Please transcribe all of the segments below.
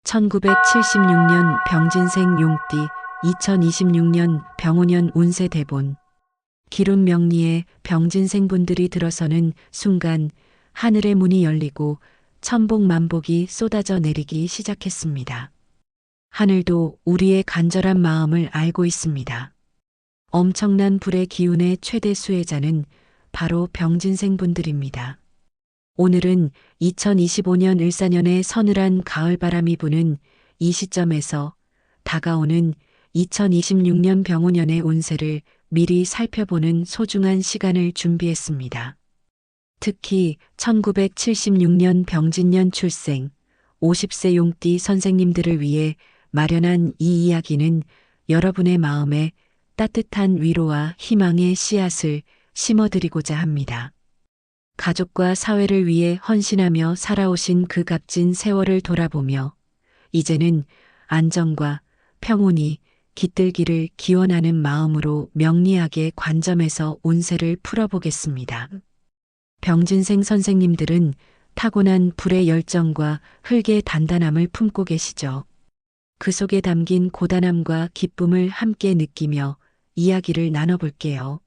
1976년 병진생 용띠, 2026년 병오년 운세 대본. 기룬 명리에 병진생분들이 들어서는 순간 하늘의 문이 열리고 천복만복이 쏟아져 내리기 시작했습니다. 하늘도 우리의 간절한 마음을 알고 있습니다. 엄청난 불의 기운의 최대 수혜자는 바로 병진생분들입니다. 오늘은 2025년 을사년의 서늘한 가을바람이 부는 이 시점에서 다가오는 2026년 병오년의 운세를 미리 살펴보는 소중한 시간을 준비했습니다. 특히 1976년 병진년 출생 50세 용띠 선생님들을 위해 마련한 이 이야기는 여러분의 마음에 따뜻한 위로와 희망의 씨앗을 심어드리고자 합니다. 가족과 사회를 위해 헌신하며 살아오신 그 값진 세월을 돌아보며 이제는 안정과 평온이 깃들기를 기원하는 마음으로 명리학의 관점에서 운세를 풀어보겠습니다. 병진생 선생님들은 타고난 불의 열정과 흙의 단단함을 품고 계시죠. 그 속에 담긴 고단함과 기쁨을 함께 느끼며 이야기를 나눠볼게요.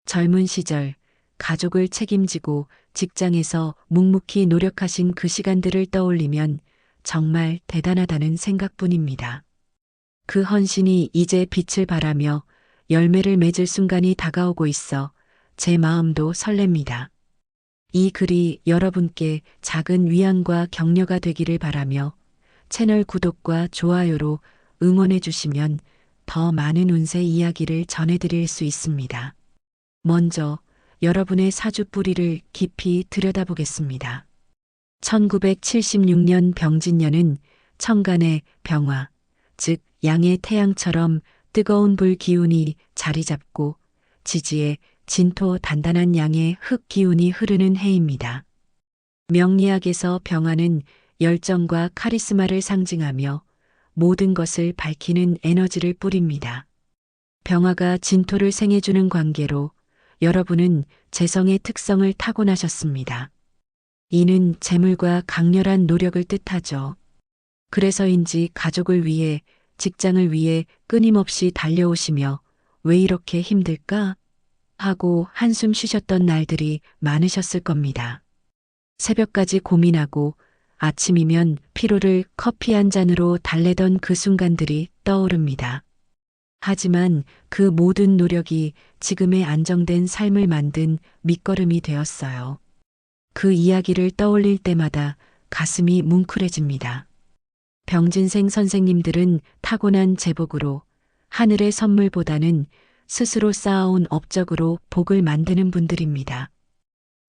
젊은 시절 가족을 책임지고 직장에서 묵묵히 노력하신 그 시간들을 떠올리면 정말 대단하다는 생각뿐입니다. 그 헌신이 이제 빛을 발하며 열매를 맺을 순간이 다가오고 있어 제 마음도 설렙니다. 이 글이 여러분께 작은 위안과 격려가 되기를 바라며 채널 구독과 좋아요로 응원해 주시면 더 많은 운세 이야기를 전해드릴 수 있습니다. 먼저 여러분의 사주 뿌리를 깊이 들여다보겠습니다. 1976년 병진년은 천간의 병화, 즉 양의 태양처럼 뜨거운 불 기운이 자리 잡고 지지에 진토 단단한 양의 흙 기운이 흐르는 해입니다. 명리학에서 병화는 열정과 카리스마를 상징하며 모든 것을 밝히는 에너지를 뿌립니다. 병화가 진토를 생해주는 관계로 여러분은 재성의 특성을 타고나셨습니다. 이는 재물과 강렬한 노력을 뜻하죠. 그래서인지 가족을 위해, 직장을 위해 끊임없이 달려오시며 왜 이렇게 힘들까? 하고 한숨 쉬셨던 날들이 많으셨을 겁니다. 새벽까지 고민하고 아침이면 피로를 커피 한 잔으로 달래던 그 순간들이 떠오릅니다. 하지만 그 모든 노력이 지금의 안정된 삶을 만든 밑거름이 되었어요. 그 이야기를 떠올릴 때마다 가슴이 뭉클해집니다. 병진생 선생님들은 타고난 제복으로 하늘의 선물보다는 스스로 쌓아온 업적으로 복을 만드는 분들입니다.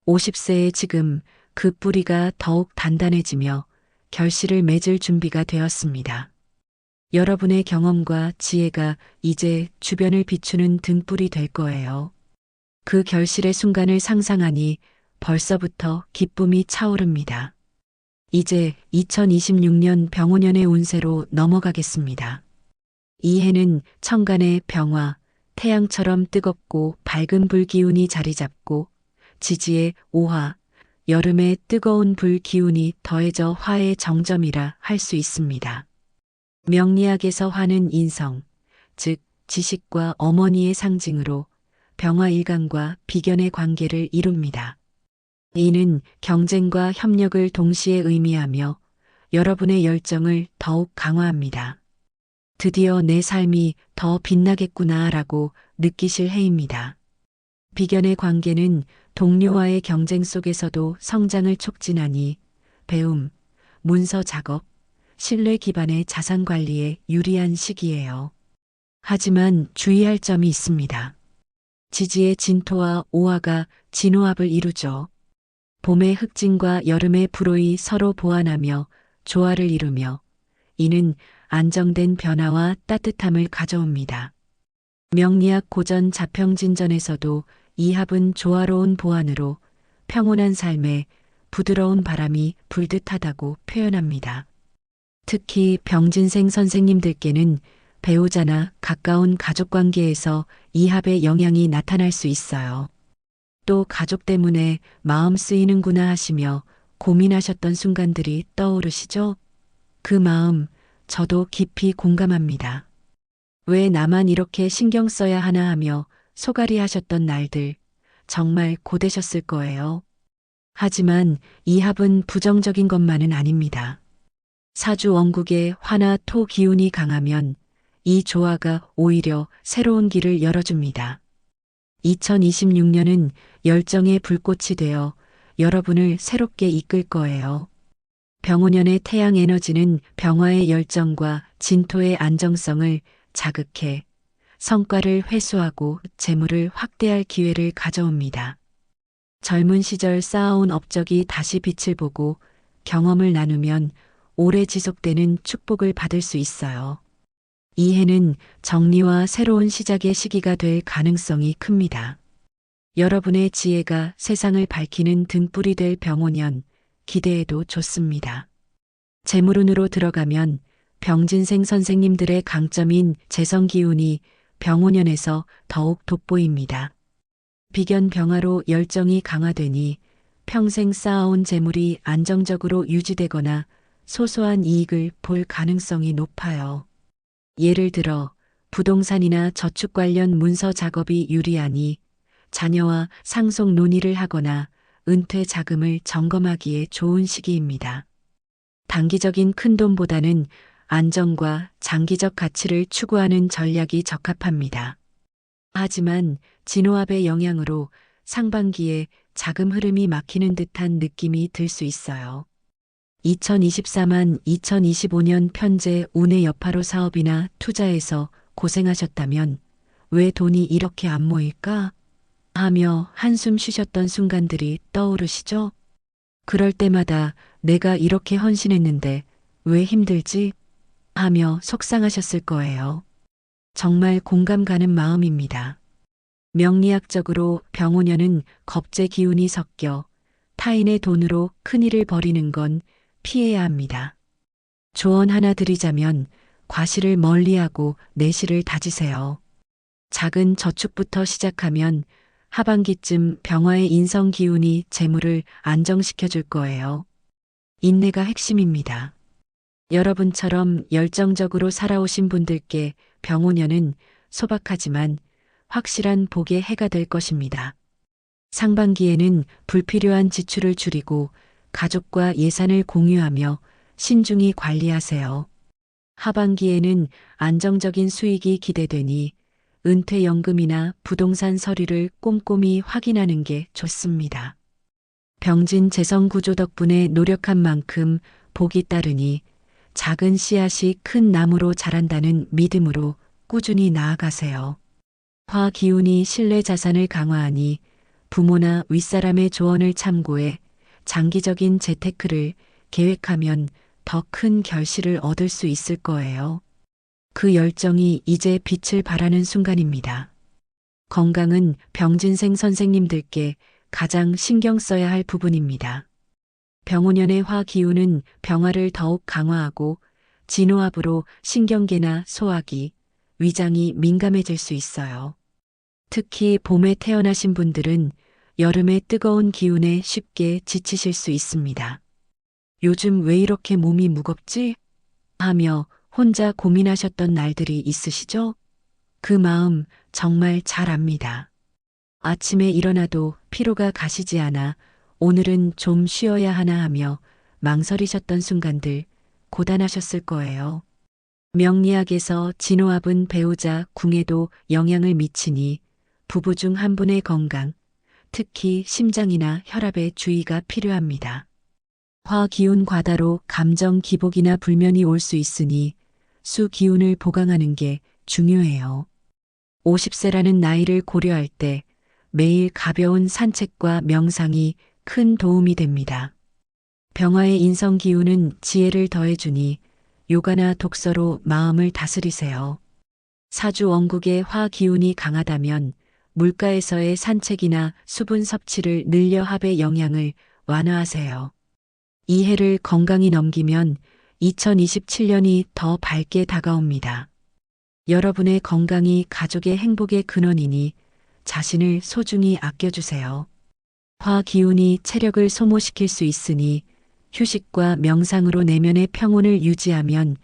50세의 지금 그 뿌리가 더욱 단단해지며 결실을 맺을 준비가 되었습니다. 여러분의 경험과 지혜가 이제 주변을 비추는 등불이 될 거예요. 그 결실의 순간을 상상하니 벌써부터 기쁨이 차오릅니다. 이제 2026년 병오년의 운세로 넘어가겠습니다. 이 해는 천간의 병화, 태양처럼 뜨겁고 밝은 불 기운이 자리 잡고 지지의 오화, 여름의 뜨거운 불 기운이 더해져 화의 정점이라 할 수 있습니다. 명리학에서 화는 인성, 즉 지식과 어머니의 상징으로 병화일간과 비견의 관계를 이룹니다. 이는 경쟁과 협력을 동시에 의미하며 여러분의 열정을 더욱 강화합니다. 드디어 내 삶이 더 빛나겠구나라고 느끼실 해입니다. 비견의 관계는 동료와의 경쟁 속에서도 성장을 촉진하니 배움, 문서 작업, 신뢰 기반의 자산 관리에 유리한 시기예요. 하지만 주의할 점이 있습니다. 지지의 진토와 오화가 진호합을 이루죠. 봄의 흑진과 여름의 불호이 서로 보완하며 조화를 이루며 이는 안정된 변화와 따뜻함을 가져옵니다. 명리학 고전 자평진전에서도 이 합은 조화로운 보완으로 평온한 삶에 부드러운 바람이 불듯하다고 표현합니다. 특히 병진생 선생님들께는 배우자나 가까운 가족관계에서 이 합의 영향이 나타날 수 있어요. 또 가족 때문에 마음 쓰이는구나 하시며 고민하셨던 순간들이 떠오르시죠? 그 마음 저도 깊이 공감합니다. 왜 나만 이렇게 신경 써야 하나 하며 소갈이 하셨던 날들 정말 고되셨을 거예요. 하지만 이 합은 부정적인 것만은 아닙니다. 사주 원국의 화나 토 기운이 강하면 이 조화가 오히려 새로운 길을 열어줍니다. 2026년은 열정의 불꽃이 되어 여러분을 새롭게 이끌 거예요. 병오년의 태양 에너지는 병화의 열정과 진토의 안정성을 자극해 성과를 회수하고 재물을 확대할 기회를 가져옵니다. 젊은 시절 쌓아온 업적이 다시 빛을 보고 경험을 나누면 오래 지속되는 축복을 받을 수 있어요. 이 해는 정리와 새로운 시작의 시기가 될 가능성이 큽니다. 여러분의 지혜가 세상을 밝히는 등불이 될 병오년 기대해도 좋습니다. 재물운으로 들어가면 병진생 선생님들의 강점인 재성기운이 병오년에서 더욱 돋보입니다. 비견병화로 열정이 강화되니 평생 쌓아온 재물이 안정적으로 유지되거나 소소한 이익을 볼 가능성이 높아요. 예를 들어 부동산이나 저축 관련 문서 작업이 유리하니 자녀와 상속 논의를 하거나 은퇴 자금을 점검하기에 좋은 시기입니다. 단기적인 큰돈보다는 안정과 장기적 가치를 추구하는 전략이 적합합니다. 하지만 진호합의 영향으로 상반기에 자금 흐름이 막히는 듯한 느낌이 들 수 있어요. 2024만 2025년 편제 운의 여파로 사업이나 투자에서 고생하셨다면 왜 돈이 이렇게 안 모일까? 하며 한숨 쉬셨던 순간들이 떠오르시죠? 그럴 때마다 내가 이렇게 헌신했는데 왜 힘들지? 하며 속상하셨을 거예요. 정말 공감 가는 마음입니다. 명리학적으로 병오년은 겁재 기운이 섞여 타인의 돈으로 큰일을 벌이는 건 피해야 합니다. 조언 하나 드리자면 과실을 멀리하고 내실을 다지세요. 작은 저축부터 시작하면 하반기쯤 병화의 인성 기운이 재물을 안정시켜 줄 거예요. 인내가 핵심입니다. 여러분처럼 열정적으로 살아오신 분들께 병오년은 소박하지만 확실한 복의 해가 될 것입니다. 상반기에는 불필요한 지출을 줄이고 가족과 예산을 공유하며 신중히 관리하세요. 하반기에는 안정적인 수익이 기대되니 은퇴연금이나 부동산 서류를 꼼꼼히 확인하는 게 좋습니다. 병진 재성 구조 덕분에 노력한 만큼 복이 따르니 작은 씨앗이 큰 나무로 자란다는 믿음으로 꾸준히 나아가세요. 화 기운이 신뢰 자산을 강화하니 부모나 윗사람의 조언을 참고해 장기적인 재테크를 계획하면 더 큰 결실을 얻을 수 있을 거예요. 그 열정이 이제 빛을 발하는 순간입니다. 건강은 병진생 선생님들께 가장 신경 써야 할 부분입니다. 병오년의 화 기운은 병화를 더욱 강화하고 진호합으로 신경계나 소화기, 위장이 민감해질 수 있어요. 특히 봄에 태어나신 분들은 여름의 뜨거운 기운에 쉽게 지치실 수 있습니다. 요즘 왜 이렇게 몸이 무겁지? 하며 혼자 고민하셨던 날들이 있으시죠? 그 마음 정말 잘 압니다. 아침에 일어나도 피로가 가시지 않아 오늘은 좀 쉬어야 하나 하며 망설이셨던 순간들 고단하셨을 거예요. 명리학에서 진호합은 배우자 궁에도 영향을 미치니 부부 중 한 분의 건강, 특히 심장이나 혈압에 주의가 필요합니다. 화 기운 과다로 감정 기복이나 불면이 올 수 있으니 수 기운을 보강하는 게 중요해요. 50세라는 나이를 고려할 때 매일 가벼운 산책과 명상이 큰 도움이 됩니다. 병화의 인성 기운은 지혜를 더해주니 요가나 독서로 마음을 다스리세요. 사주 원국의 화 기운이 강하다면 물가에서의 산책이나 수분 섭취를 늘려 합의 영향을 완화하세요. 이 해를 건강히 넘기면 2027년이 더 밝게 다가옵니다. 여러분의 건강이 가족의 행복의 근원이니 자신을 소중히 아껴주세요. 화 기운이 체력을 소모시킬 수 있으니 휴식과 명상으로 내면의 평온을 유지하면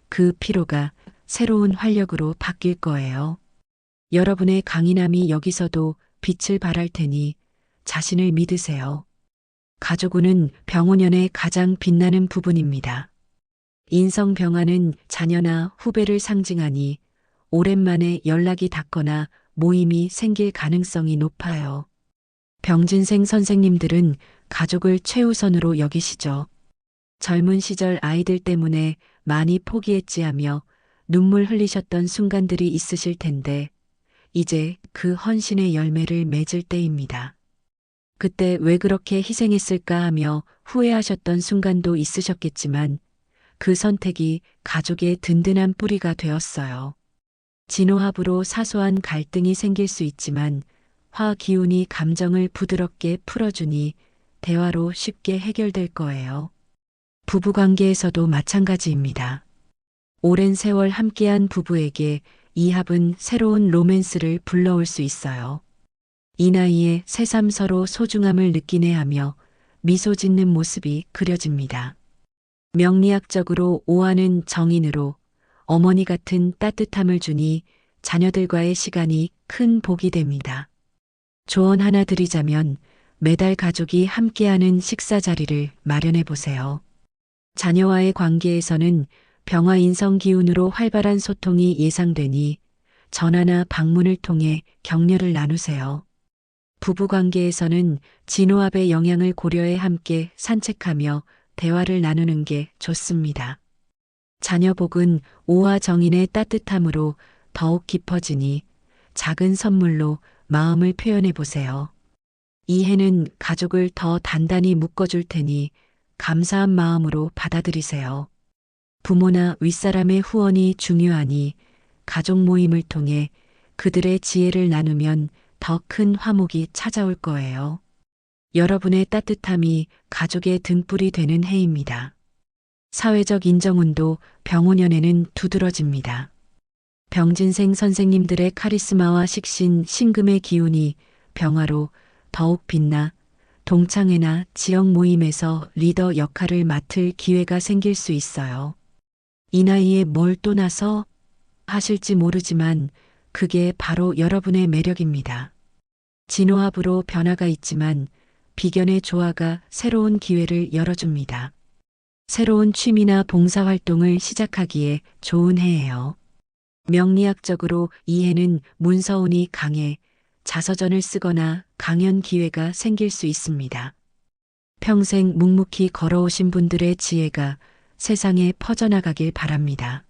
그 피로가 새로운 활력으로 바뀔 거예요. 여러분의 강인함이 여기서도 빛을 발할 테니 자신을 믿으세요. 가족운은 병오년의 가장 빛나는 부분입니다. 인성병화는 자녀나 후배를 상징하니 오랜만에 연락이 닿거나 모임이 생길 가능성이 높아요. 병진생 선생님들은 가족을 최우선으로 여기시죠. 젊은 시절 아이들 때문에 많이 포기했지 하며 눈물 흘리셨던 순간들이 있으실 텐데 이제 그 헌신의 열매를 맺을 때입니다. 그때 왜 그렇게 희생했을까 하며 후회하셨던 순간도 있으셨겠지만 그 선택이 가족의 든든한 뿌리가 되었어요. 진호합으로 사소한 갈등이 생길 수 있지만 화 기운이 감정을 부드럽게 풀어주니 대화로 쉽게 해결될 거예요. 부부관계에서도 마찬가지입니다. 오랜 세월 함께한 부부에게 이 합은 새로운 로맨스를 불러올 수 있어요. 이 나이에 새삼 서로 소중함을 느끼네 하며 미소 짓는 모습이 그려집니다. 명리학적으로 오화는 정인으로 어머니 같은 따뜻함을 주니 자녀들과의 시간이 큰 복이 됩니다. 조언 하나 드리자면 매달 가족이 함께하는 식사 자리를 마련해 보세요. 자녀와의 관계에서는 병화 인성 기운으로 활발한 소통이 예상되니 전화나 방문을 통해 격려를 나누세요. 부부 관계에서는 진호합의 영향을 고려해 함께 산책하며 대화를 나누는 게 좋습니다. 자녀 복은 오화 정인의 따뜻함으로 더욱 깊어지니 작은 선물로 마음을 표현해 보세요. 이 해는 가족을 더 단단히 묶어줄 테니 감사한 마음으로 받아들이세요. 부모나 윗사람의 후원이 중요하니 가족 모임을 통해 그들의 지혜를 나누면 더 큰 화목이 찾아올 거예요. 여러분의 따뜻함이 가족의 등불이 되는 해입니다. 사회적 인정운도 병오년에는 두드러집니다. 병진생 선생님들의 카리스마와 식신, 신금의 기운이 병화로 더욱 빛나 동창회나 지역 모임에서 리더 역할을 맡을 기회가 생길 수 있어요. 이 나이에 뭘 또 나서 하실지 모르지만 그게 바로 여러분의 매력입니다. 진호합으로 변화가 있지만 비견의 조화가 새로운 기회를 열어줍니다. 새로운 취미나 봉사활동을 시작하기에 좋은 해예요. 명리학적으로 이 해는 문서운이 강해 자서전을 쓰거나 강연 기회가 생길 수 있습니다. 평생 묵묵히 걸어오신 분들의 지혜가 세상에 퍼져나가길 바랍니다.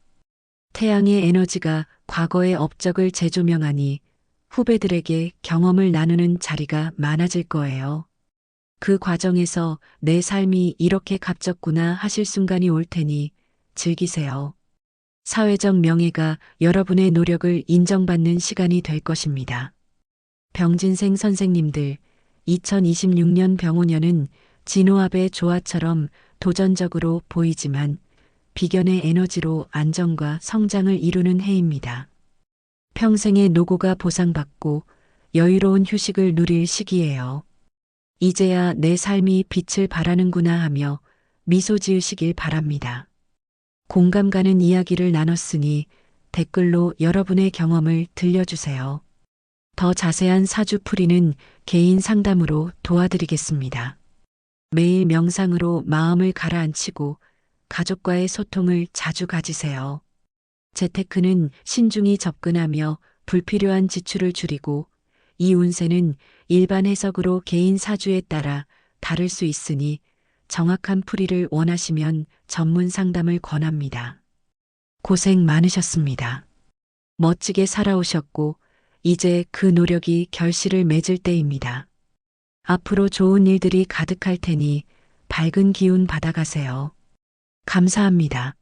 태양의 에너지가 과거의 업적을 재조명하니 후배들에게 경험을 나누는 자리가 많아질 거예요. 그 과정에서 내 삶이 이렇게 값졌구나 하실 순간이 올 테니 즐기세요. 사회적 명예가 여러분의 노력을 인정받는 시간이 될 것입니다. 병진생 선생님들, 2026년 병오년은 진호합의 조화처럼 도전적으로 보이지만 비견의 에너지로 안정과 성장을 이루는 해입니다. 평생의 노고가 보상받고 여유로운 휴식을 누릴 시기예요. 이제야 내 삶이 빛을 발하는구나 하며 미소 지으시길 바랍니다. 공감 가는 이야기를 나눴으니 댓글로 여러분의 경험을 들려주세요. 더 자세한 사주풀이는 개인 상담으로 도와드리겠습니다. 매일 명상으로 마음을 가라앉히고 가족과의 소통을 자주 가지세요. 재테크는 신중히 접근하며 불필요한 지출을 줄이고 이 운세는 일반 해석으로 개인 사주에 따라 다를 수 있으니 정확한 풀이를 원하시면 전문 상담을 권합니다. 고생 많으셨습니다. 멋지게 살아오셨고 이제 그 노력이 결실을 맺을 때입니다. 앞으로 좋은 일들이 가득할 테니 밝은 기운 받아가세요. 감사합니다.